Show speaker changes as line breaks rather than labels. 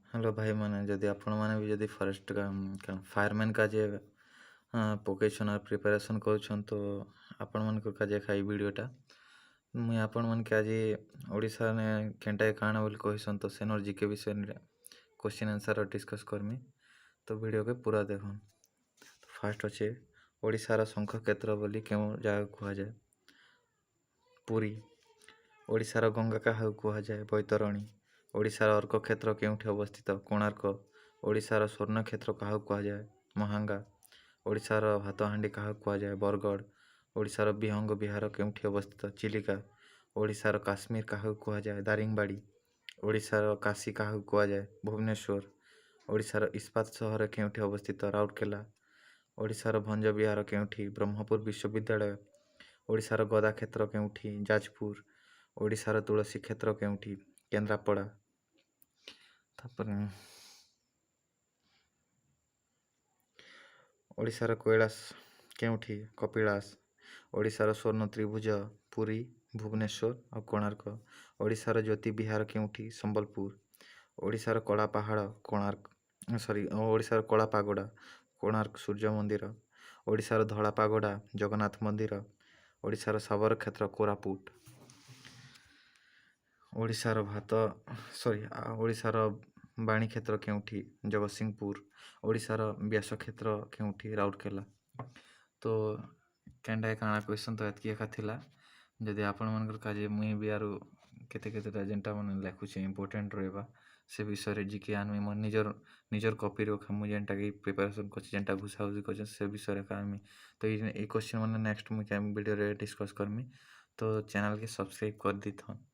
Hello भाई मैंने जदि आपण मैंने भी जदि फॉरेस्ट का फायरमैन का जे पकेसन और प्रिपरेशन कर तो आपण मन का जे खाई वीडियोटा मुई आपण मन के आज ओडिशा ने केनटा काण बोली कहसन तो सेनर जीके विषय क्वेश्चन आंसर डिस्कस करमी तो वीडियो के पूरा देखन। तो फास्ट अच्छे ओडिशार शंख क्षेत्र बोली क्यों जगह कह जाए पुरी। ओडिशार गंगा क्या कह जाए बैतरणी। ओडिशार अर्क क्षेत्र केउठी अवस्थित कोणार्क। ओडिशार स्वर्ण क्षेत्र क्या कह जाए महांगा। ओडिशार भातहांडी क्या कह जाए बरगढ़। ओडिशार विहंग विहार केउठी अवस्थित चिलिका। ओडिशार काश्मीर क्या कह जाए दारिंगबाड़ी। ओडिशार काशी क्या कह जाए भुवनेश्वर। ओडिशार इस्पात सहर केउठी अवस्थित राउरकेला। ओडिशार भंज विहार केउठी ब्रह्मपुर विश्वविद्यालय। ओडिशार गदा क्षेत्र केउठी जाजपुर। ओडिशार तुलसी क्षेत्र केउठी केन्द्रापड़ा। तापर ओडिशार कैलाश केउठी कपिलास। ओडिशार स्वर्ण त्रिभुज पुरी भुवनेश्वर और कोणार्क। ओडिशार ज्योति विहार केउठी संबलपुर। ओडिशार कला पहाड़ कोणार्क ओडिशार कला पागोड़ा कोणार्क सूर्य मंदिर। ओडिशार धला पागोड़ा जगन्नाथ मंदिर। ओडिशार साबर क्षेत्र कोरापुट। ओडिशार ओडिशार बाणी क्षेत्र केउठी जगतसिंहपुर। ओडिशार व्यास क्षेत्र केउठी राउरकेला। तो केनटा काଣା क्वेश्चन तो एतकी एका थिला जदि आपण मनकर काजे मुई भी आरु केते केतेटा जेनटा मन लेखुचे इंपोर्टेंट रहबा से विषय जीके आनमी मन निजर कॉपी रखा मुई जेनटा की प्रिपरेशन करछि जेनटा घुसाउजी करछि से विषय का आनमी। तो ये क्वेश्चन मन नेक्स्ट मुई वीडियो रे डिस्कस करमी। तो चैनल के सब्सक्राइब कर दी थन।